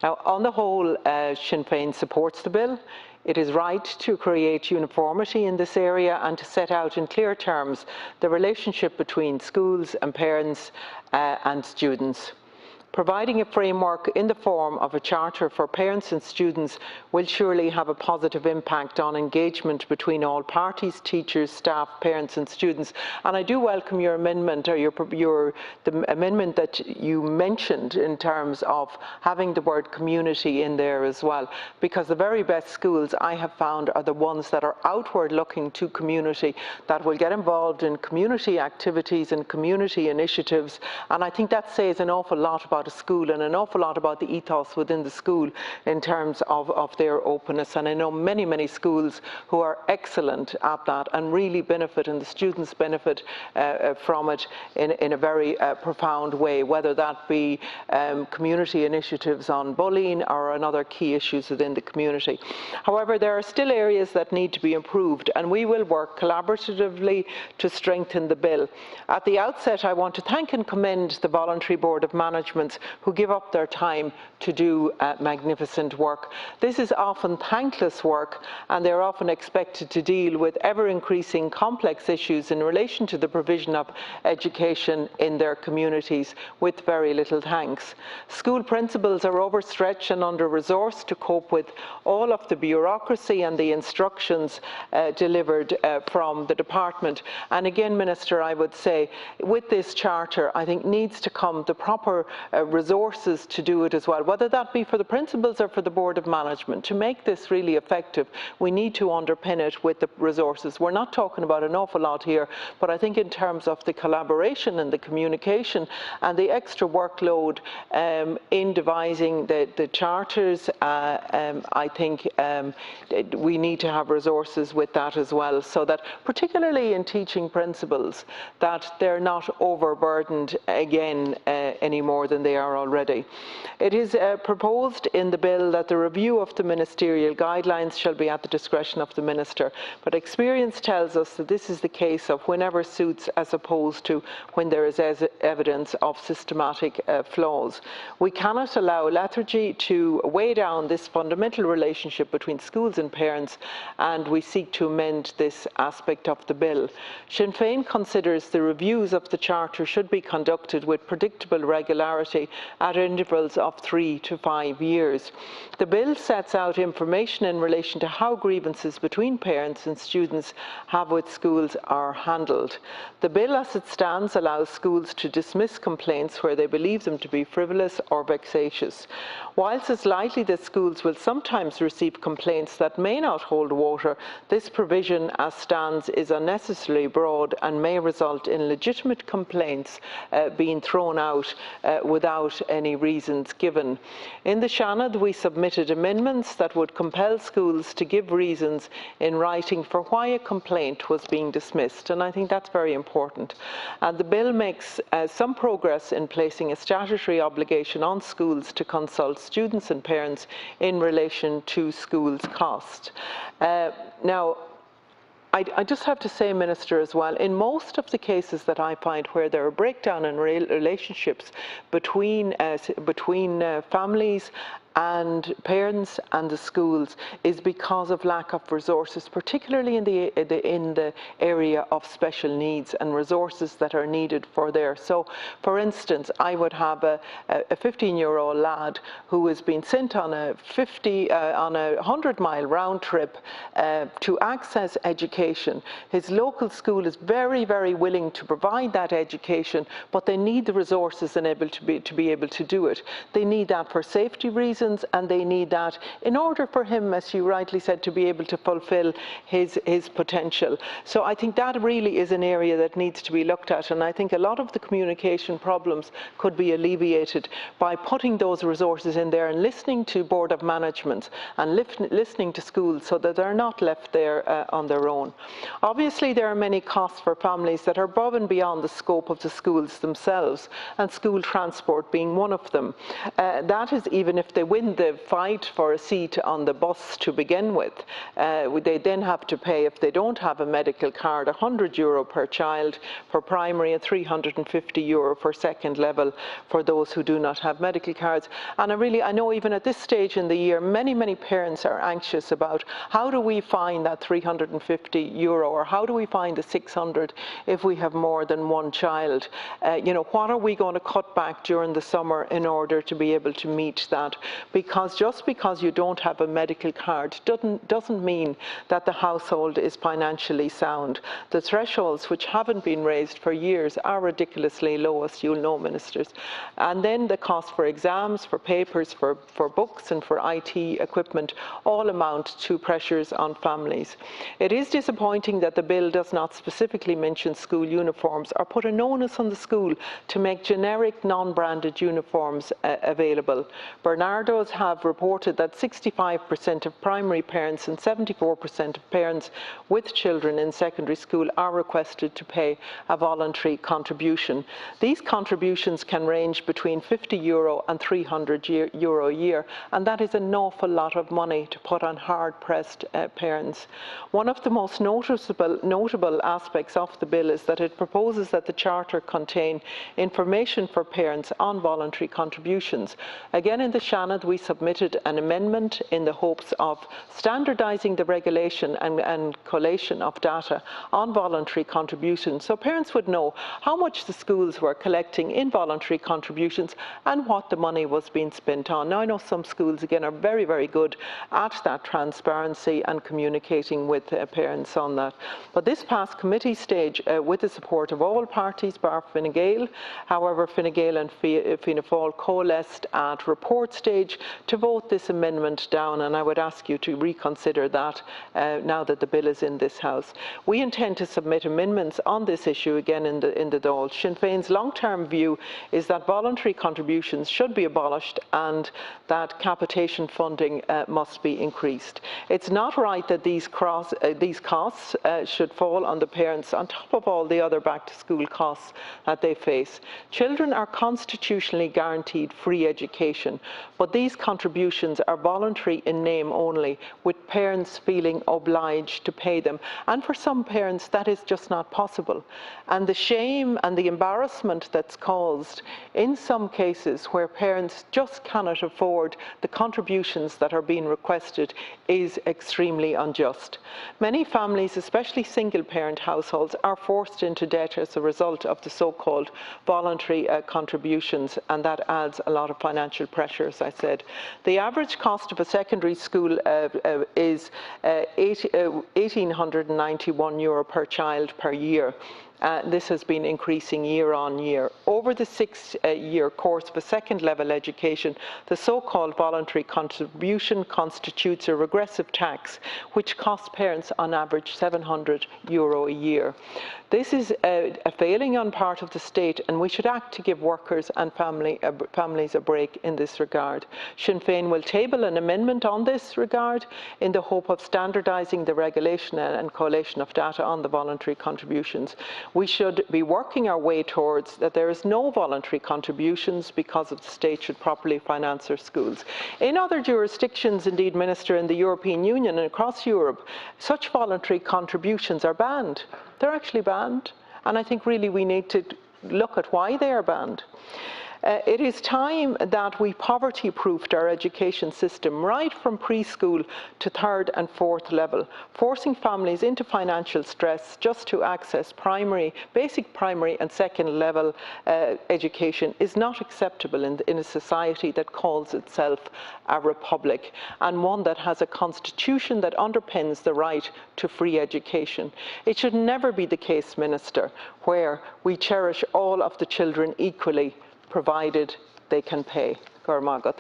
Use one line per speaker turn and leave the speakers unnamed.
Now, on the whole, Sinn Féin supports the bill. It is right to create uniformity in this area and to set out in clear terms the relationship between schools and parents and students. Providing a framework in the form of a charter for parents and students will surely have a positive impact on engagement between all parties, teachers, staff, parents and students. And I do welcome your amendment, or the amendment that you mentioned in terms of having the word community in there as well, because the very best schools I have found are the ones that are outward looking to community, that will get involved in community activities and community initiatives. And I think that says an awful lot about a school and an awful lot about the ethos within the school in terms of their openness. And I know many, many schools who are excellent at that and really benefit, and the students benefit from it in a very profound way, whether that be community initiatives on bullying or on other key issues within the community. However, there are still areas that need to be improved, and we will work collaboratively to strengthen the bill. At the outset, I want to thank and commend the Voluntary Board of Management who give up their time to do magnificent work. This is often thankless work, and they're often expected to deal with ever-increasing complex issues in relation to the provision of education in their communities with very little thanks. School principals are overstretched and under-resourced to cope with all of the bureaucracy and the instructions delivered from the department. And again, Minister, I would say, with this charter, I think needs to come the proper resources to do it as well, whether that be for the principals or for the Board of Management. To make this really effective, we need to underpin it with the resources. We're not talking about an awful lot here, but I think in terms of the collaboration and the communication and the extra workload in devising the charters, I think we need to have resources with that as well, so that particularly in teaching principals, that they're not overburdened again any more than they are already. It is proposed in the bill that the review of the ministerial guidelines shall be at the discretion of the minister, but experience tells us that this is the case of whenever suits, as opposed to when there is evidence of systematic flaws. We cannot allow lethargy to weigh down this fundamental relationship between schools and parents, and we seek to amend this aspect of the bill. Sinn Féin considers the reviews of the Charter should be conducted with predictable regularity at intervals of 3 to 5 years. The bill sets out information in relation to how grievances between parents and students have with schools are handled. The bill as it stands allows schools to dismiss complaints where they believe them to be frivolous or vexatious. Whilst it's likely that schools will sometimes receive complaints that may not hold water, this provision as stands is unnecessarily broad and may result in legitimate complaints being thrown out without any reasons given. In the Seanad, we submitted amendments that would compel schools to give reasons in writing for why a complaint was being dismissed, and I think that's very important. And the bill makes some progress in placing a statutory obligation on schools to consult students and parents in relation to schools' cost. Now, I just have to say, Minister, as well, in most of the cases that I find where there are breakdown in relationships between families and parents and the schools is because of lack of resources, particularly in the area of special needs and resources that are needed for there. So, for instance, I would have a 15-year-old lad who has been sent on a 100-mile round trip to access education. His local school is very, very willing to provide that education, but they need the resources and to be able to do it. They need that for safety reasons, and they need that in order for him, as you rightly said, to be able to fulfill his potential. So I think that really is an area that needs to be looked at, and I think a lot of the communication problems could be alleviated by putting those resources in there and listening to Board of Management and listening to schools so that they're not left there on their own. Obviously, there are many costs for families that are above and beyond the scope of the schools themselves, and school transport being one of them. That is even if they win the fight for a seat on the bus to begin with, they then have to pay, if they don't have a medical card, €100 per child for primary and €350 for second level for those who do not have medical cards. And I know even at this stage in the year, many parents are anxious about how do we find that €350 or how do we find the 600 if we have more than one child? What are we going to cut back during the summer in order to be able to meet that? Because just because you don't have a medical card doesn't mean that the household is financially sound. The thresholds, which haven't been raised for years, are ridiculously low, as you'll know, ministers. And then the cost for exams, for papers, for books and for IT equipment all amount to pressures on families. It is disappointing that the bill does not specifically mention school uniforms or put an onus on the school to make generic non-branded uniforms available. Bernardo's have reported that 65% of primary parents and 74% of parents with children in secondary school are requested to pay a voluntary contribution. These contributions can range between €50 and €300 a year, and that is an awful lot of money to put on hard-pressed parents. One of the most notable aspects of the bill is that it proposes that the Charter contain information for parents on voluntary contributions. Again, in the Seanad, we submitted an amendment in the hopes of standardising the regulation and collation of data on voluntary contributions, so parents would know how much the schools were collecting in voluntary contributions and what the money was being spent on. Now, I know some schools, again, are very good at that transparency and communicating with parents on that. But this passed committee stage with the support of all parties, bar Fine Gael. However, Fine Gael and Fianna Fáil coalesced at report stage to vote this amendment down, and I would ask you to reconsider that now that the bill is in this House. We intend to submit amendments on this issue again in the Dáil. Sinn Féin's long-term view is that voluntary contributions should be abolished and that capitation funding must be increased. It's not right that these costs should fall on the parents on top of all the other back-to-school costs that they face. Children are constitutionally guaranteed free education, but these contributions are voluntary in name only, with parents feeling obliged to pay them. And for some parents, that is just not possible. And the shame and the embarrassment that's caused in some cases where parents just cannot afford the contributions that are being requested is extremely unjust. Many families, especially single-parent households, are forced into debt as a result of the so-called voluntary contributions, and that adds a lot of financial pressure, as I said. The average cost of a secondary school is €1,891 per child per year. This has been increasing year on year. Over the 6-year course of a second-level education, the so-called voluntary contribution constitutes a regressive tax, which costs parents on average €700 a year. This is a failing on part of the state, and we should act to give workers and families a break in this regard. Sinn Féin will table an amendment on this regard in the hope of standardising the regulation and collation of data on the voluntary contributions. We should be working our way towards that there is no voluntary contributions because of the state should properly finance our schools. In other jurisdictions, indeed, Minister, in the European Union and across Europe, such voluntary contributions are banned. They're actually banned, and I think really we need to look at why they are banned. It is time that we poverty-proofed our education system right from preschool to third and fourth level. Forcing families into financial stress just to access basic primary and second level education is not acceptable in a society that calls itself a republic, and one that has a constitution that underpins the right to free education. It should never be the case, Minister, where we cherish all of the children equally, provided they can pay. Gormagat.